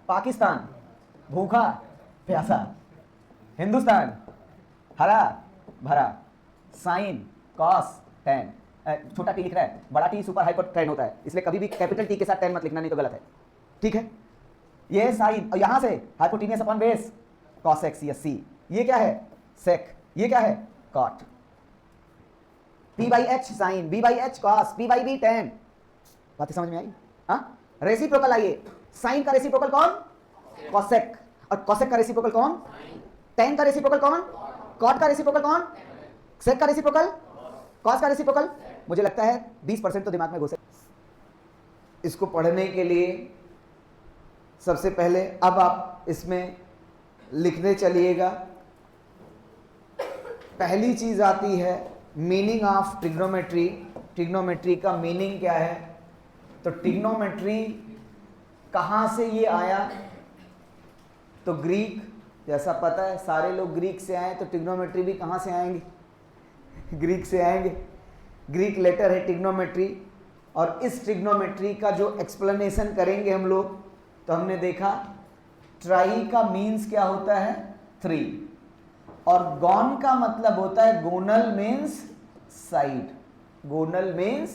पाकिस्तान भूखा प्यासा, हिंदुस्तान हरा भरा, साइन कॉस टेन, छोटा टी लिख रहा है, बड़ा टी सुपर हाइपर टेन होता है, इसलिए कभी भी कैपिटल टी के साथ टेन मत लिखना, नहीं तो गलत है, ठीक है। ये साइन, और यहां से hypotenuse upon base cos X या सी, ये क्या है सेक, ये क्या है cot, P by H sine, B by H cos, P by B tan. बातें समझ में आई? हाँ, रेसिप्रोकल आइए, साइन का रेसिप्रोकल कौन? कॉसेक, और कॉसेक का रेसिप्रोकल कौन? टेन का रेसिप्रोकल कौन? कॉट का रेसिप्रोकल कौन? सेक का रेसिप्रोकल? कॉस का रेसिप्रोकल? मुझे लगता है 20% तो दिमाग में घुसे। इसको पढ़ने के लिए सबसे पहले अब आप इसमें लिखने चलिएगा। पहली चीज आती है मीनिंग ऑफ ट्रिग्नोमेट्री। ट्रिग्नोमेट्री का मीनिंग क्या है? तो ट्रिग्नोमेट्री कहां से ये आया? तो ग्रीक, जैसा पता है सारे लोग ग्रीक से आए, तो ट्रिग्नोमेट्री भी कहां से आएंगे? ग्रीक से आएंगे। ग्रीक लेटर है ट्रिग्नोमेट्री, और इस ट्रिग्नोमेट्री का जो एक्सप्लेनेशन करेंगे हम लोग, तो हमने देखा ट्राई का मीन्स क्या होता है? 3, और गॉन का मतलब होता है गोनल मीन्स साइड, गोनल मीन्स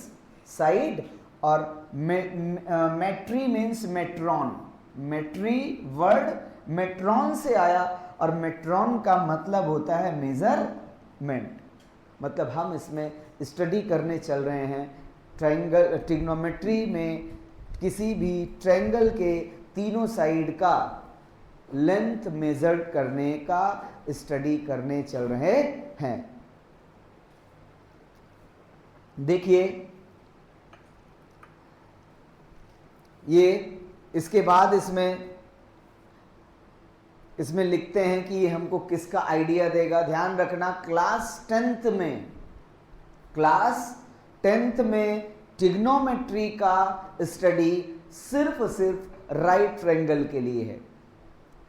साइड, और मेट्री मीन्स मेट्रॉन। मेट्री वर्ड मेट्रॉन से आया, और मेट्रॉन का मतलब होता है मेजरमेंट। मतलब हम इसमें स्टडी करने चल रहे हैं ट्रायंगल, ट्रिग्नोमेट्री में किसी भी ट्रायंगल के तीनों साइड का लेंथ मेजर करने का स्टडी करने चल रहे हैं। देखिए ये, इसके बाद इसमें लिखते हैं कि ये हमको किसका आइडिया देगा। ध्यान रखना, क्लास 10th में ट्रिग्नोमेट्री का स्टडी सिर्फ राइट ट्रायंगल के लिए है।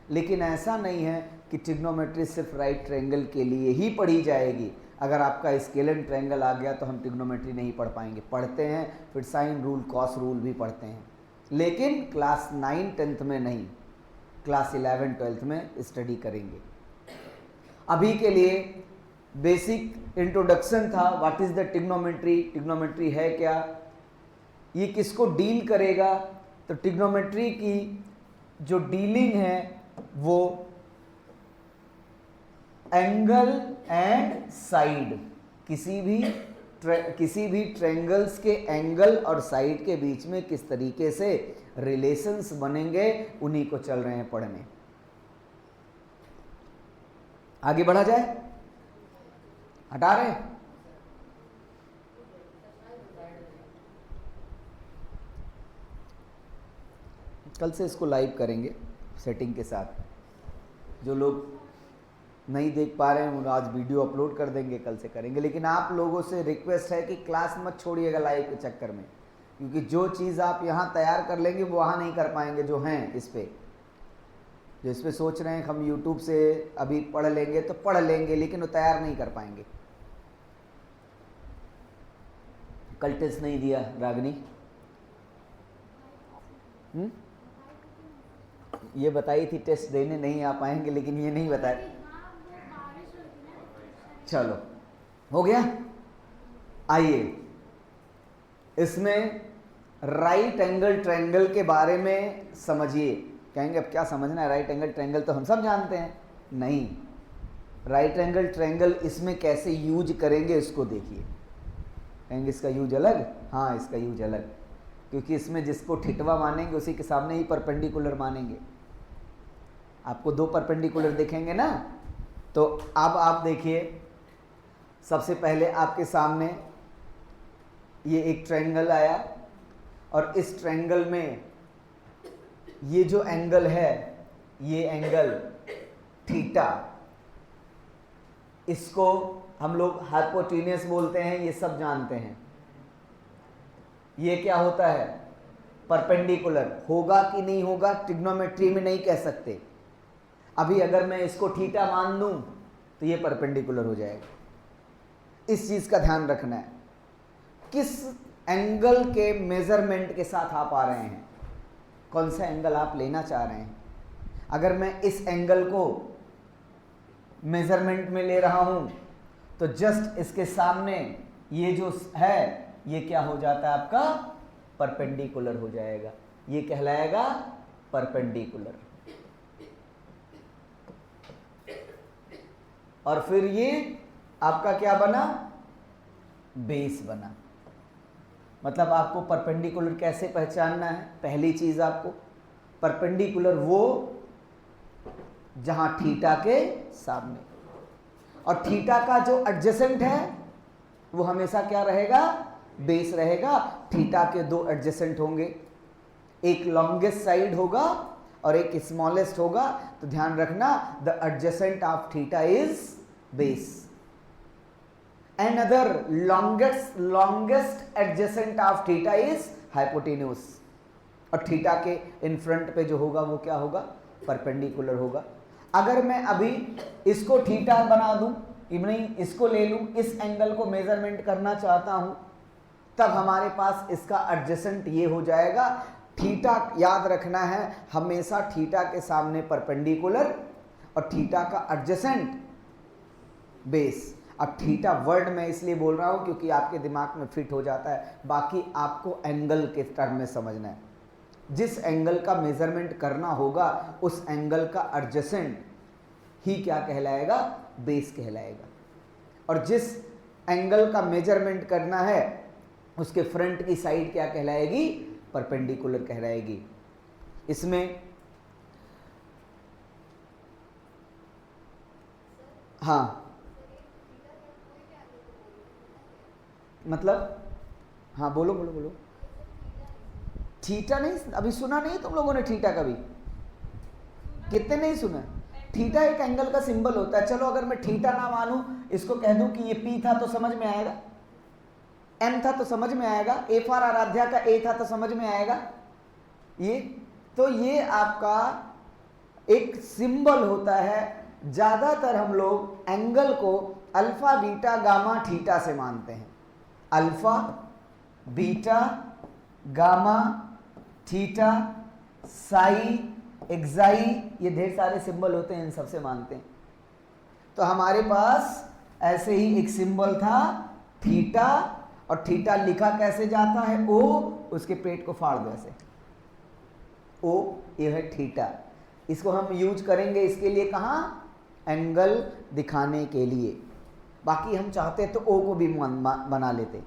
लेकिन ऐसा नहीं है कि ट्रिग्नोमेट्री सिर्फ राइट ट्रायंगल के लिए ही पढ़ी जाएगी। अगर आपका स्केलन ट्रायंगल आ गया तो हम ट्रिग्नोमेट्री नहीं पढ़ पाएंगे। पढ़ते हैं, फिर साइन रूल कॉस रूल भी पढ़ते हैं, लेकिन क्लास 9 10th में नहीं, क्लास 11 12th में स्टडी करेंगे। अभी के लिए बेसिक इंट्रोडक्शन था, what is the trigonometry, trigonometry है क्या, ये किसको डील करेगा। तो ट्रिग्नोमेट्री की जो डीलिंग है वो एंगल एंड साइड, किसी भी ट्रायंगल्स के एंगल और साइड के बीच में किस तरीके से रिलेशंस बनेंगे, उन्हीं को चल रहे हैं पढ़ने। आगे बढ़ा जाए, हटा रहे, कल से इसको लाइव करेंगे सेटिंग के साथ। जो लोग नहीं देख पा रहे हैं वो आज वीडियो अपलोड कर देंगे, कल से करेंगे। लेकिन आप लोगों से रिक्वेस्ट है कि क्लास मत छोड़िएगा लाइव के चक्कर में, क्योंकि जो चीज़ आप यहाँ तैयार कर लेंगे वो वहाँ नहीं कर पाएंगे। जो हैं इस पे सोच रहे हैं हम यूट्यूब से अभी पढ़ लेंगे, तो पढ़ लेंगे, लेकिन वो तैयार नहीं कर पाएंगे। कल टेस्ट नहीं दिया रागनी, ये बताई थी टेस्ट देने नहीं आ पाएंगे, लेकिन ये नहीं बताया। चलो हो गया। आइए इसमें राइट एंगल ट्रायंगल के बारे में समझिए। कहेंगे अब क्या समझना है, राइट एंगल ट्रायंगल तो हम सब जानते हैं। नहीं, राइट एंगल ट्रायंगल इसमें कैसे यूज करेंगे इसको देखिए। कहेंगे इसका यूज अलग, हाँ इसका यूज अलग, क्योंकि इसमें जिसको ठिठवा मानेंगे उसी के सामने ही परपेंडिकुलर मानेंगे। आपको 2 परपेंडिकुलर दिखेंगे ना, तो अब आप देखिए, सबसे पहले आपके सामने ये एक ट्रायंगल आया, और इस ट्रायंगल में ये जो एंगल है, ये एंगल थीटा, इसको हम लोग हाइपोटेन्यूस बोलते हैं, ये सब जानते हैं। ये क्या होता है? परपेंडिकुलर। होगा कि नहीं होगा ट्रिग्नोमेट्री में नहीं कह सकते। अभी अगर मैं इसको थीटा मान दूं तो ये परपेंडिकुलर हो जाएगा। इस चीज का ध्यान रखना है, किस एंगल के मेजरमेंट के साथ आप आ रहे हैं। कौन सा एंगल आप लेना चाह रहे हैं। अगर मैं इस एंगल को मेजरमेंट में ले रहा हूं तो जस्ट इसके सामने ये जो है ये क्या हो जाता है आपका परपेंडिकुलर हो जाएगा, ये कहलाएगा परपेंडिकुलर। और फिर ये आपका क्या बना, बेस बना। मतलब आपको परपेंडिकुलर कैसे पहचानना है, पहली चीज आपको परपेंडिकुलर वो जहां थीटा के सामने, और थीटा का जो एडजेसेंट है वो हमेशा क्या रहेगा, बेस रहेगा। थीटा के दो एडजेसेंट होंगे, एक लॉन्गेस्ट साइड होगा और एक स्मॉलेस्ट होगा। तो ध्यान रखना the adjacent of theta is base. Another longest adjacent of theta is hypotenuse, और थीटा के इन फ्रंट पे जो होगा वो क्या होगा, परपेंडिकुलर होगा। अगर मैं अभी इसको थीटा बना दूं, नहीं इसको ले लूं, इस एंगल को मेजरमेंट करना चाहता हूं, तब हमारे पास इसका एडजेसेंट ये हो जाएगा। थीटा याद रखना है हमेशा थीटा के सामने परपेंडिकुलर और थीटा का एडजेसेंट बेस। अब थीटा वर्ड मैं इसलिए बोल रहा हूं क्योंकि आपके दिमाग में फिट हो जाता है, बाकी आपको एंगल के टर्म में समझना है। जिस एंगल का मेजरमेंट करना होगा उस एंगल का एडजेसेंट ही क्या कहलाएगा, बेस कहलाएगा। और जिस एंगल का मेजरमेंट करना है उसके फ्रंट की साइड क्या कहलाएगी, परपेंडिकुलर कहलाएगी। इसमें हाँ मतलब, हाँ बोलो बोलो बोलो। थीटा नहीं, अभी सुना नहीं तुम लोगों ने थीटा कभी, कितने नहीं सुना। थीटा एक एंगल का सिंबल होता है। चलो अगर मैं थीटा ना मानूं, इसको कह दूं कि ये पी था तो समझ में आएगा, एम था तो समझ में आएगा, ए फॉर आराध्या का ए था तो समझ में आएगा। ये तो ये आपका एक सिंबल होता है। ज्यादातर हम लोग एंगल को अल्फा बीटा गामा थीटा से मानते हैं। Alpha beta gamma theta Sai एक्साई, ये ढेर सारे सिंबल होते हैं, इन सबसे मानते हैं। तो हमारे पास ऐसे ही एक सिंबल था थीटा, और थीटा लिखा कैसे जाता है, ओ, उसके पेट को फाड़ दो ऐसे, ओ, ये है थीटा। इसको हम यूज करेंगे इसके लिए कहाँ, एंगल दिखाने के लिए। बाकी हम चाहते तो ओ को भी बना लेते,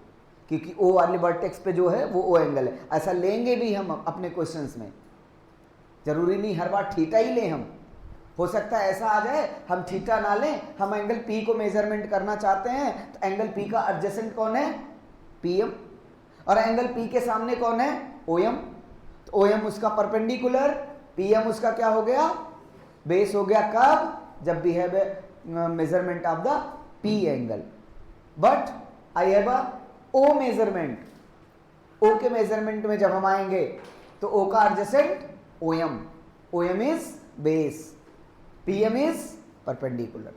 क्योंकि ओ वाले वर्टेक्स पे जो है वो ओ एंगल है। ऐसा लेंगे भी हम अपने क्वेश्चंस में, जरूरी नहीं हर बार थीटा ही लें हम। हो सकता है ऐसा आ जाए हम थीटा ना लें, हम एंगल पी को मेजरमेंट करना चाहते हैं, तो एंगल पी का एडजेसेंट कौन है, पीएम, और एंगल पी के सामने कौन है, ओएम। तो ओएम उसका परपेंडिकुलर, पीएम उसका क्या हो गया, बेस हो गया। कब, जब we have a measurement of the P angle, but I have a O measurement. O के मेजरमेंट में जब हम आएंगे तो O का adjacent OM, OM is base, PM is perpendicular.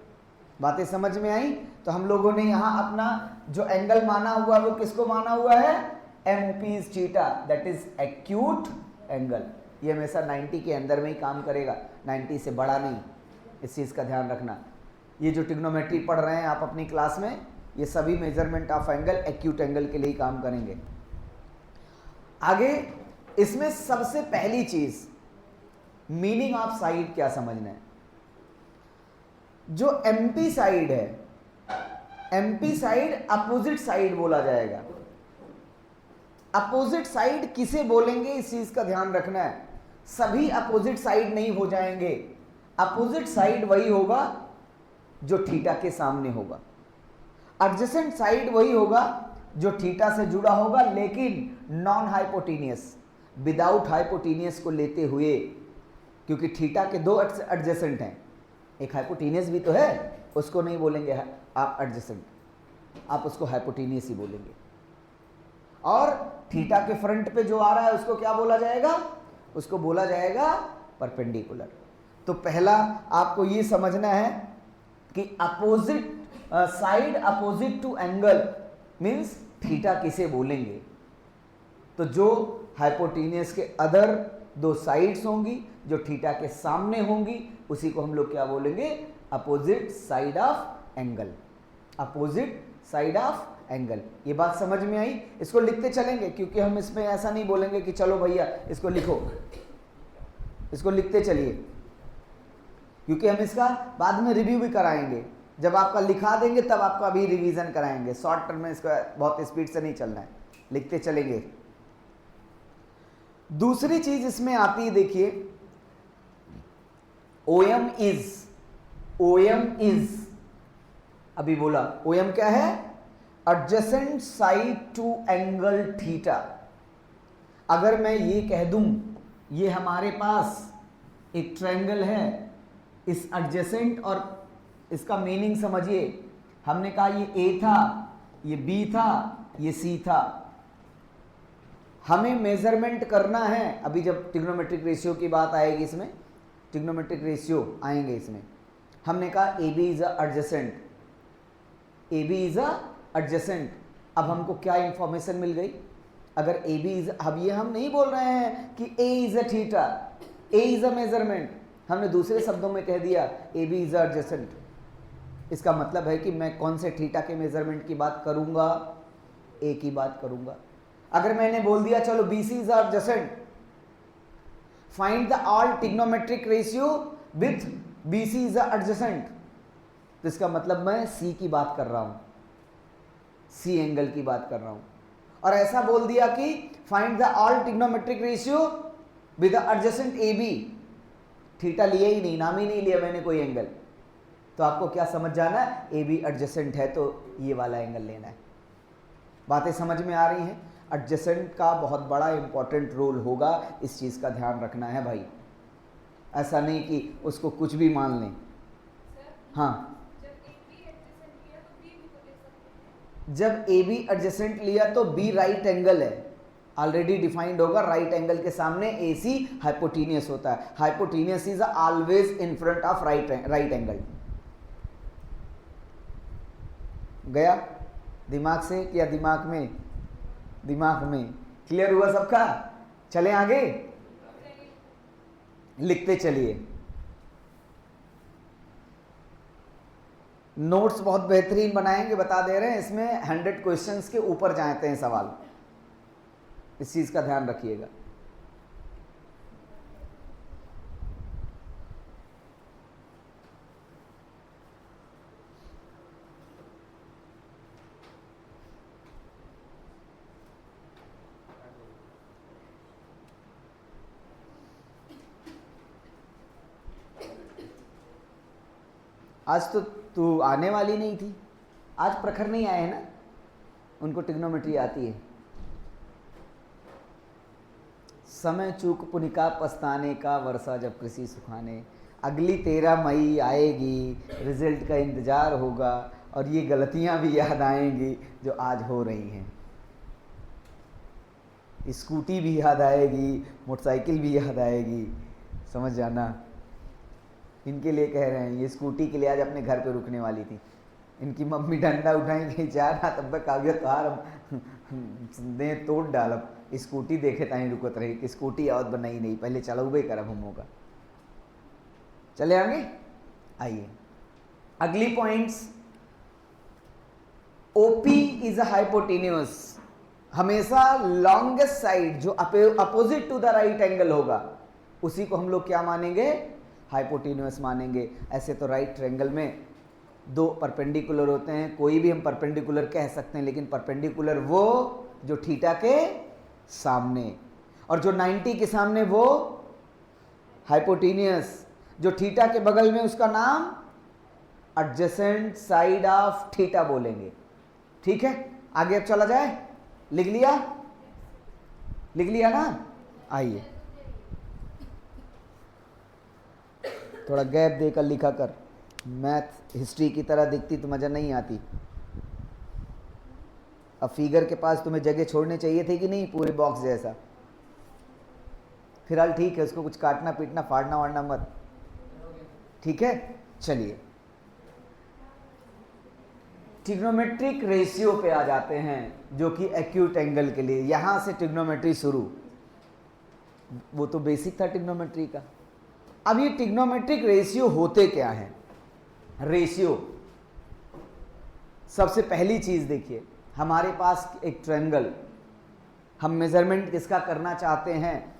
बातें समझ में आई। तो हम लोगों ने यहां अपना जो एंगल माना हुआ वो किसको माना हुआ है, MOP is theta, that is acute angle. ये हमेशा 90 के अंदर में ही काम करेगा, 90 से बड़ा नहीं, इस चीज का ध्यान रखना। ये जो ट्रिग्नोमेट्री पढ़ रहे हैं आप अपनी क्लास में, ये सभी measurement of angle acute angle के लिए ही काम करेंगे। आगे इसमें सबसे पहली चीज मीनिंग ऑफ साइड क्या समझना है। जो एमपी साइड है, एमपी साइड अपोजिट साइड बोला जाएगा। अपोजिट साइड किसे बोलेंगे इस चीज का ध्यान रखना है। सभी अपोजिट साइड नहीं हो जाएंगे। अपोजिट साइड वही होगा जो थीटा के सामने होगा, एडजेसेंट साइड वही होगा जो थीटा से जुड़ा होगा, लेकिन नॉन हाइपोटेनियस, विदाउट हाइपोटेनियस को लेते हुए, क्योंकि थीटा के दो एडजेसेंट हैं, एक हाइपोटेनियस भी तो है, उसको नहीं बोलेंगे आप एडजेसेंट, आप उसको हाइपोटेनियस ही बोलेंगे। और थीटा के फ्रंट पे जो आ रहा है उसको क्या बोला जाएगा, उसको बोला जाएगा परपेंडिकुलर। तो पहला आपको ये समझना है कि opposite side opposite to angle means theta किसे बोलेंगे। तो जो हाइपोटेनियस के अदर दो साइड्स होंगी जो थीटा के सामने होंगी, उसी को हम लोग क्या बोलेंगे, opposite side of angle, opposite side of angle. ये बात समझ में आई? इसको लिखते चलेंगे क्योंकि हम इसमें ऐसा नहीं बोलेंगे कि चलो भैया इसको लिखो, इसको लिखते चलिए, क्योंकि हम इसका बाद में रिव्यू भी कराएंगे। जब आपका लिखा देंगे तब आपका भी रिवीजन कराएंगे, शॉर्ट टर्म में इसका बहुत स्पीड से नहीं चलना है, लिखते चलेंगे। दूसरी चीज इसमें आती है, देखिए ओएम इज, ओएम इज, अभी बोला ओएम क्या है, adjacent side to angle theta. अगर मैं ये कह दूं ये हमारे पास एक ट्रायंगल है, इस एडजेसेंट, और इसका मीनिंग समझिए, हमने कहा ये ए था, ये बी था, ये सी था, हमें मेजरमेंट करना है। अभी जब ट्रिग्नोमेट्रिक रेशियो की बात आएगी, इसमें ट्रिग्नोमेट्रिक रेशियो आएंगे इसमें, हमने कहा A B is adjacent, A B is adjacent. अब हमको क्या इंफॉर्मेशन मिल गई, अगर ए बी इज, अब ये हम नहीं बोल रहे हैं कि A is a theta, A is a measurement, हमने दूसरे शब्दों में कह दिया ए बी इज एडजेसेंट। इसका मतलब है कि मैं कौन से थीटा के मेजरमेंट की बात करूंगा, ए की बात करूंगा। अगर मैंने बोल दिया चलो B C is adjacent, find the all trigonometric ratio with B C is adjacent, तो इसका मतलब मैं सी की बात कर रहा हूं, सी एंगल की बात कर रहा हूं। और ऐसा बोल दिया कि find the all trigonometric ratio with adjacent A B, theta लिया ही नहीं, नाम ही नहीं लिया मैंने कोई एंगल, तो आपको क्या समझ जाना है, ए बी एडजेसेंट है तो ये वाला एंगल लेना है। बातें समझ में आ रही हैं? एडजेसेंट का बहुत बड़ा इंपॉर्टेंट रोल होगा, इस चीज़ का ध्यान रखना है भाई, ऐसा नहीं कि उसको कुछ भी मान लें। हाँ, जब ए बी एडजेसेंट लिया तो बी राइट एंगल है, ऑलरेडी डिफाइंड होगा, राइट एंगल के सामने ए सी हाइपोटीनियस होता है, hypotenuse is always in front of right angle. गया दिमाग से या दिमाग में? दिमाग में। क्लियर हुआ सबका? चले आगे, लिखते चलिए। नोट्स बहुत बेहतरीन बनाएंगे, बता दे रहे हैं, इसमें 100 क्वेश्चंस के ऊपर जाते हैं सवाल, इस चीज का ध्यान रखिएगा। आज तो तू आने वाली नहीं थी, आज प्रखर नहीं आए हैं ना, उनको ट्रिग्नोमेट्री आती है। समय चूक पुनिका पछताने का, वर्षा जब कृषि सुखाने, अगली 13 मई आएगी, रिजल्ट का इंतज़ार होगा और ये गलतियां भी याद आएंगी जो आज हो रही हैं। स्कूटी भी याद आएगी, मोटरसाइकिल भी याद आएगी, समझ जाना। इनके लिए कह रहे हैं, ये स्कूटी के लिए आज अपने घर पे रुकने वाली थी, इनकी मम्मी डंडा उठाएंगे जाना, तब तक काव्य तोहार दे तोड़ डालब, स्कूटी देखे ताई रुकत रही कि स्कूटी आवत बनाई नहीं, पहले चलौबे करब हम होगा। चले आगे, आइए अगली points. OP is a hypotenuse, हमेशा लॉन्गेस्ट साइड जो opposite to the right angle होगा उसी को हम लोग क्या मानेंगे, हाइपोटेन्यूस मानेंगे। ऐसे तो राइट ट्रायंगल में दो परपेंडिकुलर होते हैं, कोई भी हम परपेंडिकुलर कह सकते हैं, लेकिन परपेंडिकुलर वो जो थीटा के सामने, और जो 90 के सामने वो हाइपोटेन्यूस, जो थीटा के बगल में उसका नाम एडजेसेंट साइड ऑफ थीटा बोलेंगे। ठीक है, आगे अब चला जाए, लिख लिया, लिख लिया ना? आइए थोड़ा गैप देकर लिखा कर, मैथ हिस्ट्री की तरह दिखती तो मज़ा नहीं आती। अब फिगर के पास तुम्हें जगह छोड़नी चाहिए थी कि नहीं, पूरे बॉक्स जैसा। फिलहाल ठीक है, उसको कुछ काटना पीटना फाड़ना वाड़ना मत, ठीक है। चलिए ट्रिग्नोमेट्रिक रेशियो पे आ जाते हैं, जो कि एक्यूट एंगल के लिए। यहां से ट्रिग्नोमेट्री शुरू, वो तो बेसिक था ट्रिग्नोमेट्री का। अब ये ट्रिग्नोमेट्रिक रेशियो होते क्या हैं? रेशियो, सबसे पहली चीज देखिए, हमारे पास एक ट्रायंगल, हम मेजरमेंट किसका करना चाहते हैं?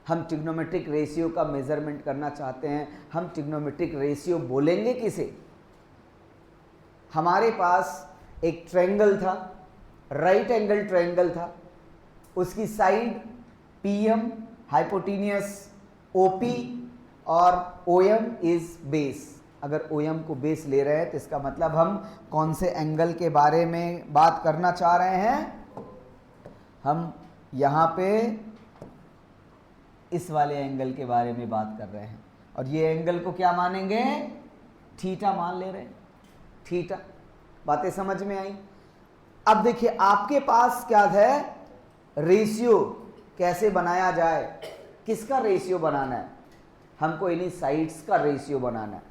हम ट्रिग्नोमेट्रिक रेशियो का मेजरमेंट करना चाहते हैं। हम ट्रिग्नोमेट्रिक रेशियो बोलेंगे किसे? हमारे पास एक ट्रायंगल था, राइट एंगल ट्रायंगल था, उसकी साइड PM हाइपोटेन्यूस OP और OM इज बेस। अगर OM को बेस ले रहे हैं तो इसका मतलब हम कौन से एंगल के बारे में बात करना चाह रहे हैं? हम यहाँ पे इस वाले एंगल के बारे में बात कर रहे हैं, और ये एंगल को क्या मानेंगे? थीटा मान ले रहे हैं, थीटा। बातें समझ में आई? अब देखिए आपके पास क्या है? रेशियो कैसे बनाया जाए? किसका रेशियो बनाना है? हमको इन्हीं साइड्स का रेशियो बनाना है।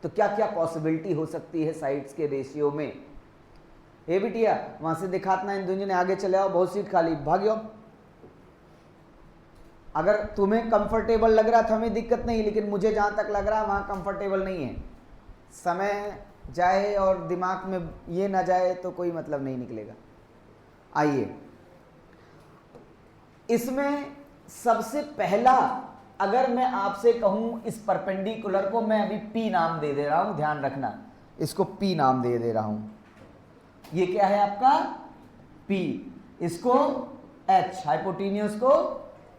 तो क्या क्या पॉसिबिलिटी हो सकती है साइड्स के रेशियो में? ए बिटिया वहां से दिखातना, इन दोनों ने आगे चले आओ, बहुत सीट खाली, भाग्यो। अगर तुम्हें कंफर्टेबल लग रहा था हमें दिक्कत नहीं, लेकिन मुझे जहां तक लग रहा है वहां कंफर्टेबल नहीं है। समय जाए और दिमाग में ये ना जाए तो कोई मतलब नहीं निकलेगा। आइए, इसमें सबसे पहला, अगर मैं आपसे कहूं इस परपेंडिकुलर को, मैं अभी P नाम दे दे रहा हूं, ध्यान रखना, इसको P नाम दे दे रहा हूं। ये क्या है आपका? P, इसको H, हाइपोटेन्यूस को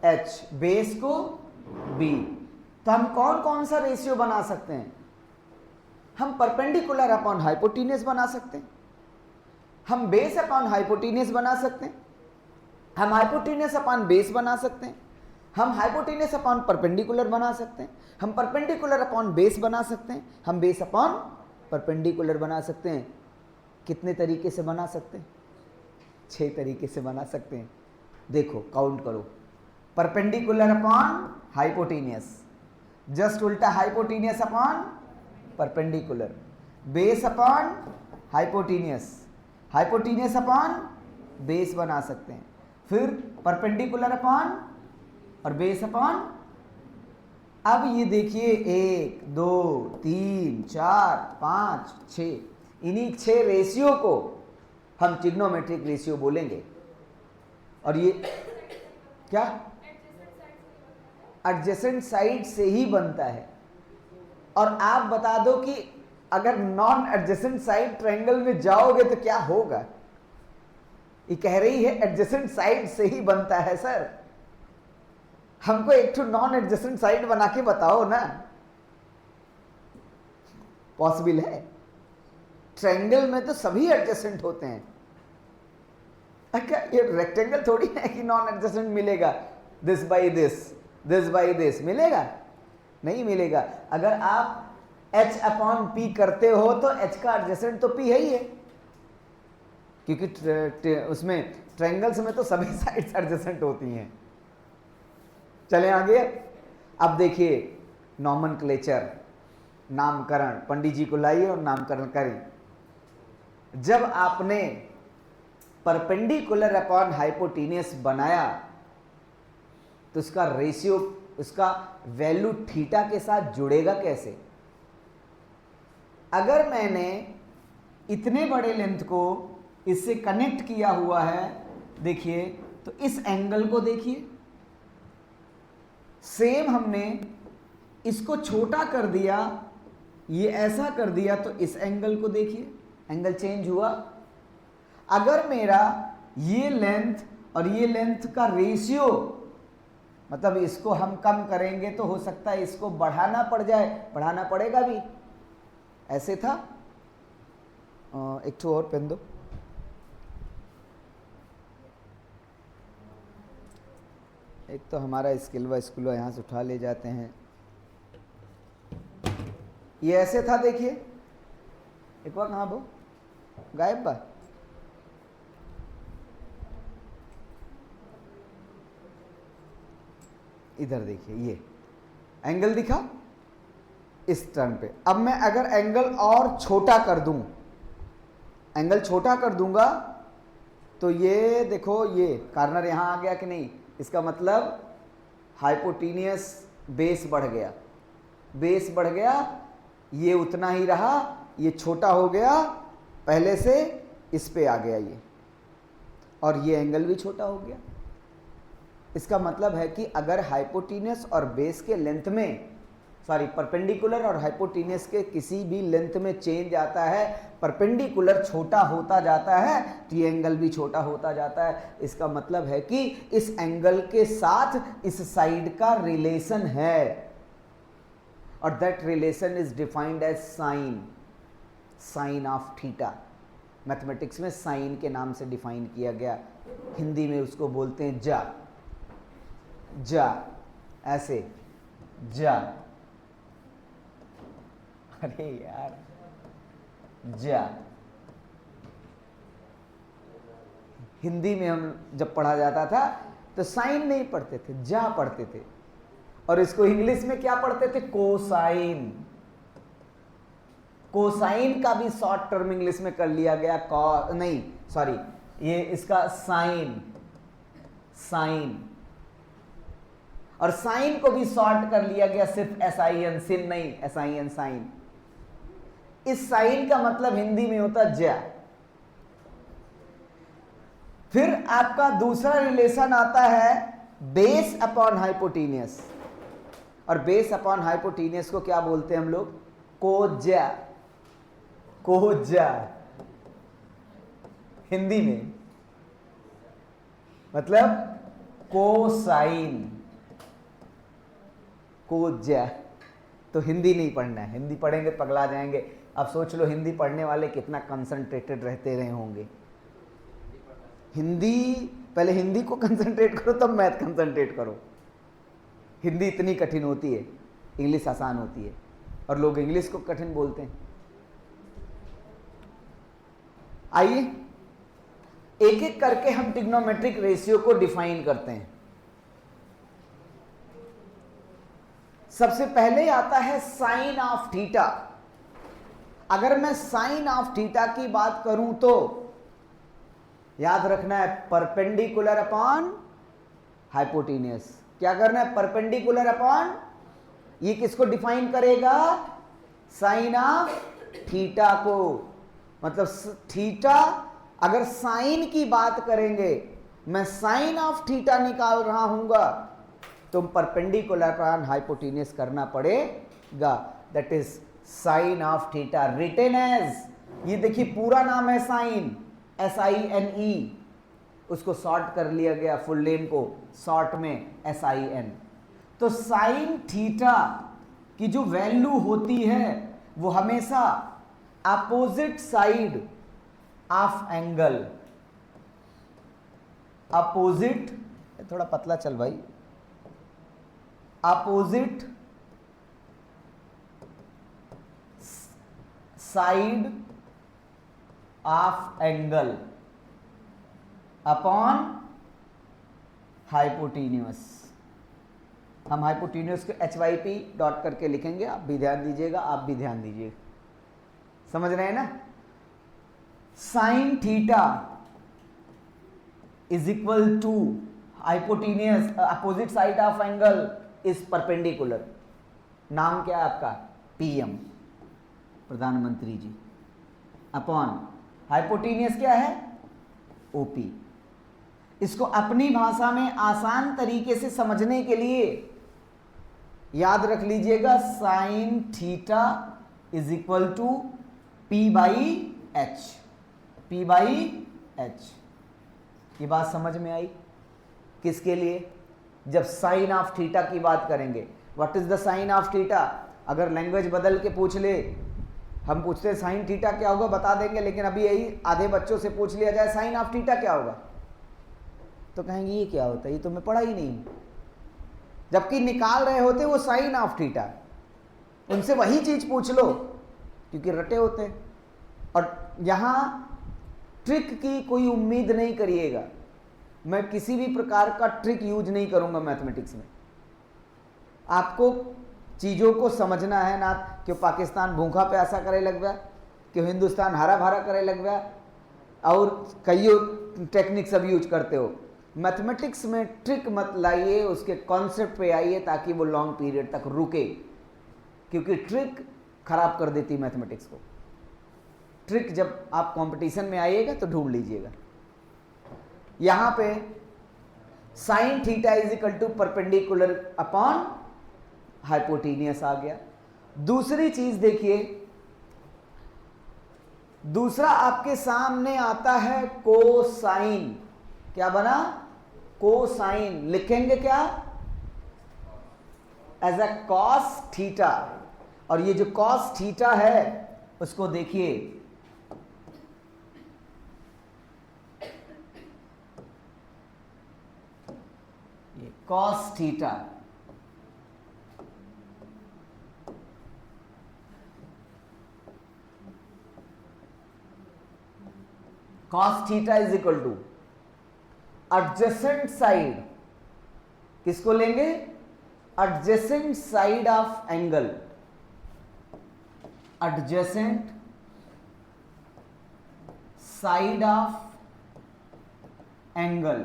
H, बेस को B। तो हम कौन कौन सा रेशियो बना सकते हैं? हम परपेंडिकुलर अपॉन हाइपोटेन्यूस बना सकते हैं, हम बेस अपॉन हाइपोटेन्यूस बना सकते हैं, हम हाइपोटेन्यूस अपॉन बेस बना सकते हैं, हम हाइपोटेन्यूस अपॉन परपेंडिकुलर बना सकते हैं, हम परपेंडिकुलर अपॉन बेस बना सकते हैं, हम बेस अपॉन परपेंडिकुलर बना सकते हैं। कितने तरीके से बना सकते हैं? 6 तरीके से बना सकते हैं। देखो काउंट करो, परपेंडिकुलर अपॉन हाइपोटेन्यूस, जस्ट उल्टा hypotenuse upon perpendicular, base upon hypotenuse, hypotenuse upon base बना सकते हैं, फिर परपेंडिकुलर अपॉन और बेस अपॉन। अब ये देखिए 1 2 3 4 5 6, इन्हीं 6 रेशियो को हम ट्रिग्नोमेट्रिक रेशियो बोलेंगे। और ये क्या? एडजेसेंट साइड से ही बनता है। और आप बता दो कि अगर नॉन एडजेसेंट साइड ट्रायंगल में जाओगे तो क्या होगा? ये कह रही है एडजेसेंट साइड से ही बनता है। सर हमको एक तो नॉन एडजेसेंट साइड बना के बताओ ना। पॉसिबल है? ट्रायंगल में तो सभी एडजेसेंट होते हैं। क्या ये रेक्टेंगल थोड़ी है कि नॉन एडजेसेंट मिलेगा? This by this by this मिलेगा? नहीं मिलेगा। अगर आप H अपॉन P करते हो तो H का एडजेसेंट तो P है ही है, क्योंकि उसमें ट्रायंगल्स में तो सभी साइड्स एडजेसेंट होती हैं। चलें आगे। अब देखिए नॉमेनक्लेचर, नामकरण, पंडित जी को लाइए और नामकरण करें। जब आपने परपेंडिकुलर अपॉन हाइपोटेन्यूस बनाया तो उसका रेशियो, उसका वैल्यू थीटा के साथ जुड़ेगा कैसे? अगर मैंने इतने बड़े लेंथ को इससे कनेक्ट किया हुआ है, देखिए तो इस एंगल को देखिए, सेम हमने इसको छोटा कर दिया, ये ऐसा कर दिया, तो इस एंगल को देखिए, एंगल चेंज हुआ। अगर मेरा ये लेंथ और ये लेंथ का रेशियो, मतलब इसको हम कम करेंगे तो हो सकता है इसको बढ़ाना पड़ जाए, बढ़ाना पड़ेगा भी। ऐसे था। एक ठो और पेन दो। एक तो हमारा स्किलवा यहाँ से उठा ले जाते हैं। ये ऐसे था, देखिए एक बार कहाँ वो गायब बा? इधर देखिए, ये एंगल दिखा इस टर्न पे। अब मैं अगर एंगल और छोटा कर दूं, एंगल छोटा कर दूंगा तो ये देखो, ये कॉर्नर यहां आ गया कि नहीं? इसका मतलब हाइपोटीनियस बेस बढ़ गया, बेस बढ़ गया, ये उतना ही रहा, ये छोटा हो गया पहले से, इस पे आ गया ये, और ये एंगल भी छोटा हो गया। इसका मतलब है कि अगर हाइपोटीनियस और बेस के लेंथ में, सॉरी परपेंडिकुलर और हाइपोटीनियस के किसी भी लेंथ में चेंज आता है, परपेंडिकुलर छोटा होता जाता है तो ये एंगल भी छोटा होता जाता है। इसका मतलब है कि इस एंगल के साथ इस साइड का रिलेशन है, और that relation is defined as sine, sine of theta. Mathematics में साइन के नाम से डिफाइन किया गया, हिंदी में उसको बोलते हैं जा, जा, ऐसे जा, अरे यार जा। हिंदी में हम जब पढ़ा जाता था तो साइन नहीं पढ़ते थे, जा पढ़ते थे, और इसको इंग्लिश में क्या पढ़ते थे, कोसाइन। कोसाइन का भी शॉर्ट टर्म इंग्लिश में कर लिया गया, नहीं सॉरी, ये इसका साइन, साइन, और साइन को भी शॉर्ट कर लिया गया सिर्फ SIN, सिन नहीं, SIN, साइन। इस साइन का मतलब हिंदी में होता ज्या। फिर आपका दूसरा रिलेशन आता है बेस अपॉन हाइपोटीनियस, और बेस अपॉन हाइपोटीनियस को क्या बोलते हैं हम लोग, कोज्या, कोज्या हिंदी में, मतलब कोसाइन, कोज्या। तो हिंदी नहीं पढ़ना है, हिंदी पढ़ेंगे पगला जाएंगे। अब सोच लो हिंदी पढ़ने वाले कितना कंसंट्रेटेड रहते रहे होंगे। हिंदी, पहले हिंदी को कंसंट्रेट करो तब मैथ कंसंट्रेट करो। हिंदी इतनी कठिन होती है, इंग्लिश आसान होती है, और लोग इंग्लिश को कठिन बोलते हैं। आइए एक एक करके हम ट्रिग्नोमेट्रिक रेशियो को डिफाइन करते हैं। सबसे पहले आता है साइन ऑफ थीटा। अगर मैं साइन ऑफ थीटा की बात करूं तो याद रखना है परपेंडिकुलर अपॉन हाइपोटीनियस। क्या करना है, परपेंडिकुलर अपॉन, ये किसको डिफाइन करेगा, साइन ऑफ थीटा को। मतलब थीटा, अगर साइन की बात करेंगे, मैं साइन ऑफ थीटा निकाल रहा हूंगा तो परपेंडिकुलर अपॉन हाइपोटीनियस करना पड़ेगा। That is sine of theta, written as, ये देखिए पूरा नाम है साइन, SINE, उसको शॉर्ट कर लिया गया, फुल नेम को शॉर्ट में SIN। तो साइन थीटा की जो वैल्यू होती है वो हमेशा opposite side of angle, opposite, थोड़ा पतला चल भाई, opposite side of angle upon hypotenuse. हम हाइपोटीनियस को HYP डॉट करके लिखेंगे, आप भी ध्यान दीजिएगा, आप भी ध्यान दीजिएगा, समझ रहे हैं ना। Sine theta is equal to hypotenuse, opposite side of angle is perpendicular. नाम क्या है आपका, PM, प्रधानमंत्री जी, अपॉन हाइपोटीनियस क्या है, OP। इसको अपनी भाषा में आसान तरीके से समझने के लिए याद रख लीजिएगा, sine theta is equal to P/H, P/H। ये बात समझ में आई किसके लिए, जब साइन ऑफ थीटा की बात करेंगे। What is the sine of theta, अगर लैंग्वेज बदल के पूछ ले, हम पूछते हैं साइन थीटा क्या होगा, बता देंगे, लेकिन अभी यही आधे बच्चों से पूछ लिया जाए साइन ऑफ थीटा क्या होगा, तो कहेंगे ये क्या होता है, ये तो मैं पढ़ा ही नहीं, जबकि निकाल रहे होते वो साइन ऑफ थीटा। उनसे वही चीज पूछ लो क्योंकि रटे होते हैं। और यहां ट्रिक की कोई उम्मीद नहीं करिएगा, मैं किसी भी प्रकार का ट्रिक यूज नहीं करूंगा मैथमेटिक्स में। आपको चीज़ों को समझना है ना, क्यों पाकिस्तान भूखा प्यासा करे लग गया, क्यों हिंदुस्तान हरा भरा करे लग गया, और कई टेक्निक सब यूज करते हो। मैथमेटिक्स में ट्रिक मत लाइए, उसके कॉन्सेप्ट पे आइए ताकि वो लॉन्ग पीरियड तक रुके, क्योंकि ट्रिक खराब कर देती मैथमेटिक्स को। ट्रिक जब आप कंपटीशन में आइएगा तो ढूंढ लीजिएगा। यहां पे sine theta is equal to perpendicular upon hypotenuse आ गया। दूसरी चीज देखिए, दूसरा आपके सामने आता है कोसाइन। क्या बना? कोसाइन। लिखेंगे क्या? As a cos theta. और ये जो कॉस थीटा है उसको देखिए, ये cos theta, cos theta is equal to adjacent side. किसको लेंगे? Adjacent side of angle. Adjacent side of angle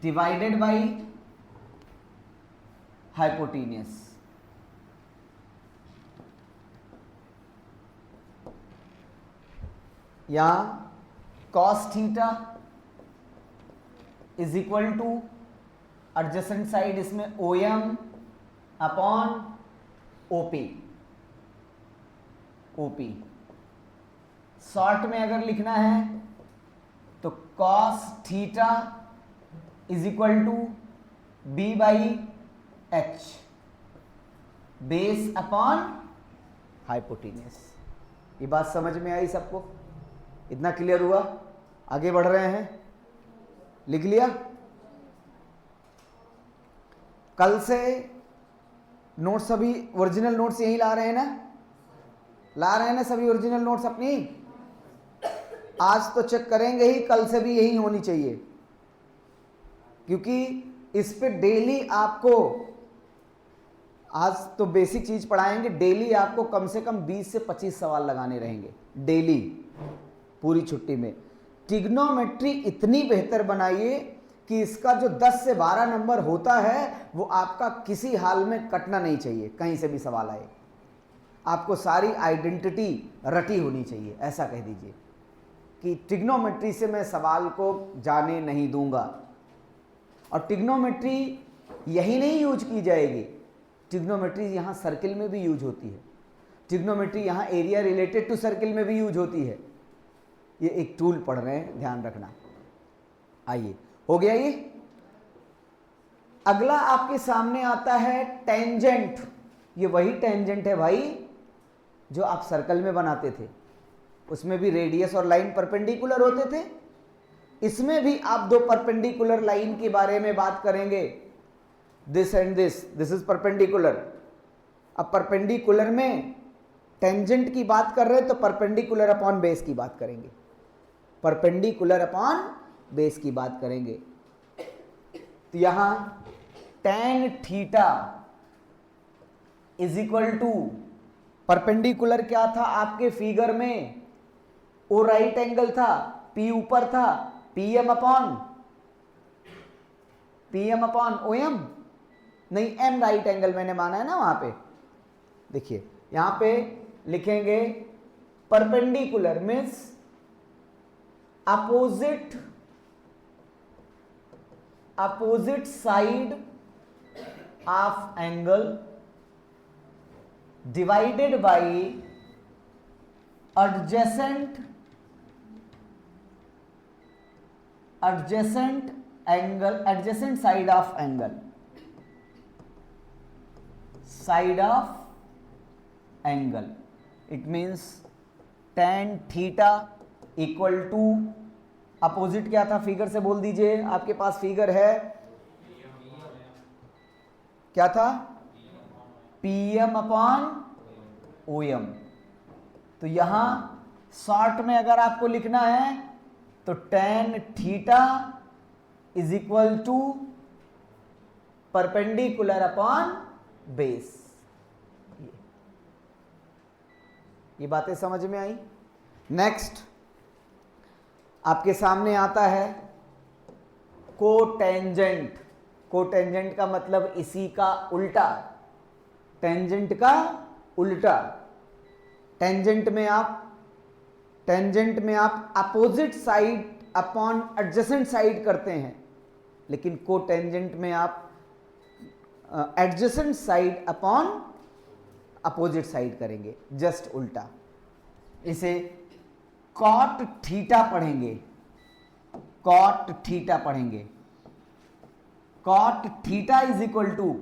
divided by hypotenuse. यहां cos theta is equal to adjacent side, इसमें OM upon OP। OP short में अगर लिखना है तो cos theta is equal to B/H, base upon hypotenuse. ये बात समझ में आई सबको? इतना क्लियर हुआ? आगे बढ़ रहे हैं, लिख लिया? कल से नोट्स, सभी ओरिजिनल नोट्स यही ला रहे हैं ना? ला रहे हैं ना सभी ओरिजिनल नोट्स अपनी? आज तो चेक करेंगे ही, कल से भी यही होनी चाहिए, क्योंकि इस पे डेली आपको, आज तो बेसिक चीज पढ़ाएंगे, डेली आपको कम से कम 20 से 25 सवाल लगाने रहेंगे डेली, पूरी छुट्टी में। ट्रिग्नोमेट्री इतनी बेहतर बनाइए कि इसका जो 10 से 12 नंबर होता है वो आपका किसी हाल में कटना नहीं चाहिए। कहीं से भी सवाल आए, आपको सारी आइडेंटिटी रटी होनी चाहिए। ऐसा कह दीजिए कि ट्रिग्नोमेट्री से मैं सवाल को जाने नहीं दूंगा। और ट्रिग्नोमेट्री यही नहीं यूज की जाएगी, ट्रिग्नोमेट्री यहाँ सर्किल में भी यूज होती है। ट्रिग्नोमेट्री यहाँ एरिया रिलेटेड टू सर्किल में भी यूज होती है। ये एक टूल पढ़ रहे हैं, ध्यान रखना। आइए, हो गया ये। अगला आपके सामने आता है टेंजेंट। ये वही टेंजेंट है भाई जो आप सर्कल में बनाते थे, उसमें भी रेडियस और लाइन परपेंडिकुलर होते थे। इसमें भी आप दो परपेंडिकुलर लाइन के बारे में बात करेंगे, this and this is perpendicular. अब परपेंडिकुलर में टेंजेंट की बात कर रहे हैं तो परपेंडिकुलर अपॉन बेस की बात करेंगे, परपेंडिकुलर अपॉन बेस की बात करेंगे। तो यहां tan theta is equal to, perpendicular क्या था आपके फिगर में? ओ राइट एंगल था, P ऊपर था, PM अपॉन OM। नहीं, M राइट एंगल मैंने माना है ना वहां पे। देखिए यहां पे लिखेंगे perpendicular means opposite side of angle divided bye adjacent angle, adjacent side of angle, side of angle. It means tan theta equal to, opposite क्या था? फिगर से बोल दीजिए, आपके पास फिगर है, क्या था? PM upon OM। तो यहां शॉर्ट में अगर आपको लिखना है तो tan theta is equal to perpendicular upon base. ये बातें समझ में आई? नेक्स्ट आपके सामने आता है कोटेंजेंट, कोटेंजेंट का मतलब इसी का उल्टा, टेंजेंट का उल्टा। टेंजेंट में आप opposite side upon adjacent side करते हैं, लेकिन कोटेंजेंट में आप adjacent side upon opposite side करेंगे, जस्ट उल्टा। इसे कॉट थीटा पढ़ेंगे, कॉट थीटा पढ़ेंगे। Cot theta is equal to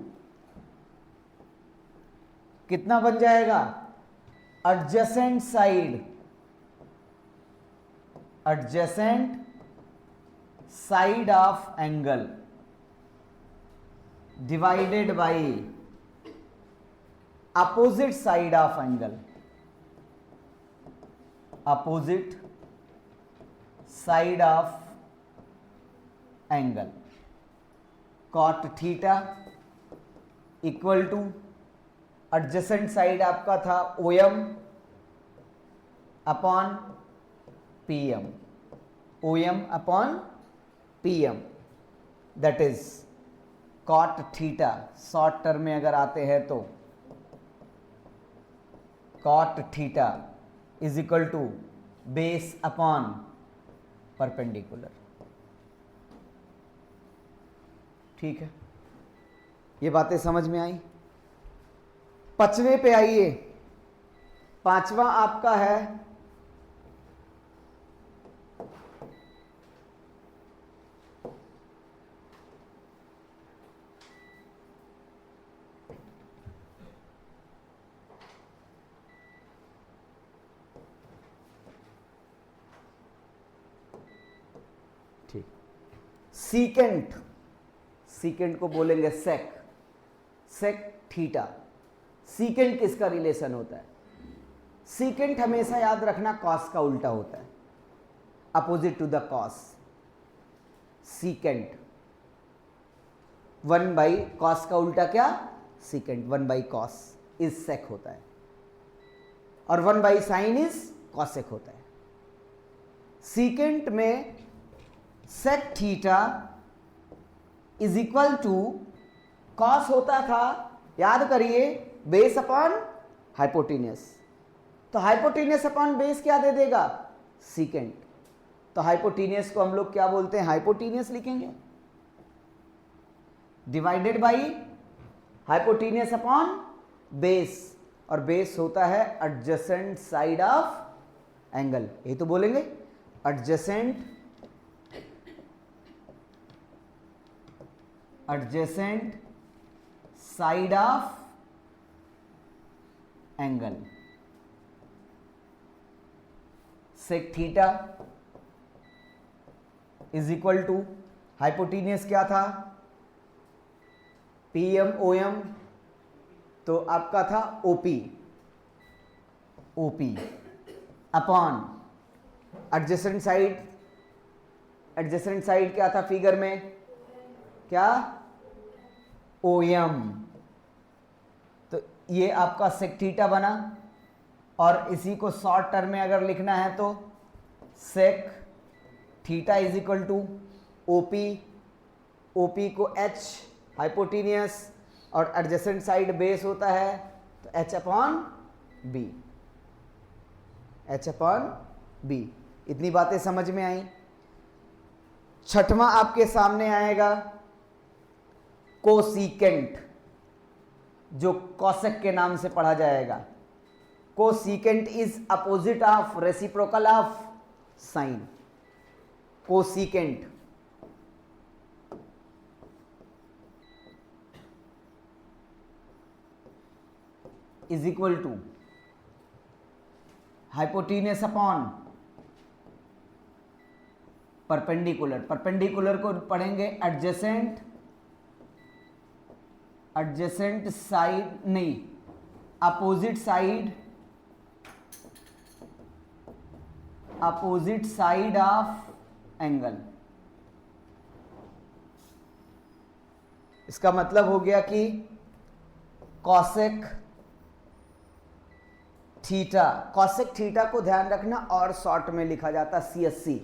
कितना बन जाएगा, adjacent side, adjacent side of angle divided by opposite side of angle, opposite side of angle. Cot theta equal to adjacent side आपका था OM upon PM, OM upon PM, that is cot theta. Short term में अगर आते हैं तो cot theta is equal to base upon perpendicular. ठीक है, ये बातें समझ में आई। पांचवें पे आइए। पांचवा आपका है सीकेंट, सीकेंट को बोलेंगे सेक, सेक थीटा। सीकेंट किसका रिलेशन होता है, सीकेंट हमेशा याद रखना कॉस का उल्टा होता है, opposite to the cos. Secant 1 by cos का उल्टा क्या, secant 1 by cos is sec होता है, और 1 बाई साइन इज कॉसेक होता है। सीकेंट में sec theta is equal to cos होता था, याद करिए, बेस अपॉन हाइपोटेन्यूस। तो हाइपोटेन्यूस अपॉन बेस क्या दे देगा, सीकेंट। तो हाइपोटेन्यूस को हम लोग क्या बोलते हैं, हाइपोटेन्यूस लिखेंगे, divided by hypotenuse upon base, और बेस होता है एडजेसेंट साइड ऑफ एंगल, यही तो बोलेंगे, adjacent side of angle. Sec theta is equal to hypotenuse क्या था, PM OM, तो आपका था OP upon adjacent side, adjacent side क्या था फिगर में, क्या, OM। तो ये आपका सेक थीटा बना, और इसी को शॉर्ट टर्म में अगर लिखना है तो sec theta is equal to OP को H हाइपोटेन्यूस और एडजेसेंट साइड बेस होता है, तो H अपॉन B। इतनी बातें समझ में आई। छठवां आपके सामने आएगा कोसीकेंट, जो कॉसेक के नाम से पढ़ा जाएगा। Cosecant is opposite of reciprocal of sine. Cosecant is equal to hypotenuse upon perpendicular. Perpendicular को पढ़ेंगे एडजेसेंट साइड, नहीं, अपोजिट साइड ऑफ एंगल। इसका मतलब हो गया कि कॉसेक थीटा, कॉसेक थीटा को ध्यान रखना, और शॉर्ट में लिखा जाता CSC,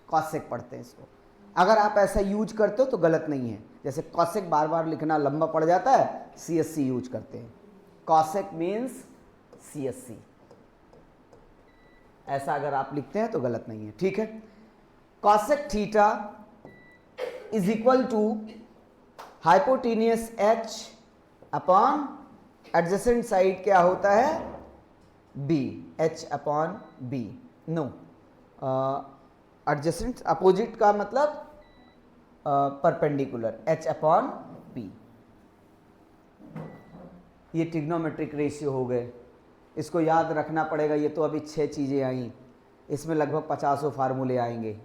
कॉसेक पढ़ते हैं इसको। अगर आप ऐसा यूज करते हो तो गलत नहीं है, जैसे कॉसेक बार बार लिखना लंबा पड़ जाता है, CSC यूज करते हैं। कॉसेक मीन्स CSC, ऐसा अगर आप लिखते हैं तो गलत नहीं है, ठीक है। Cosec theta is equal to hypotenuse H अपॉन एडजेसेंट साइड क्या होता है, B, H अपॉन B, नो एडजेसेंट अपोजिट का मतलब परपेंडिकुलर, H अपॉन P। ये ट्रिग्नोमेट्रिक रेशियो हो गए, इसको याद रखना पड़ेगा। ये तो अभी 6 चीज़ें आई, इसमें लगभग 50 फार्मूले आएंगे।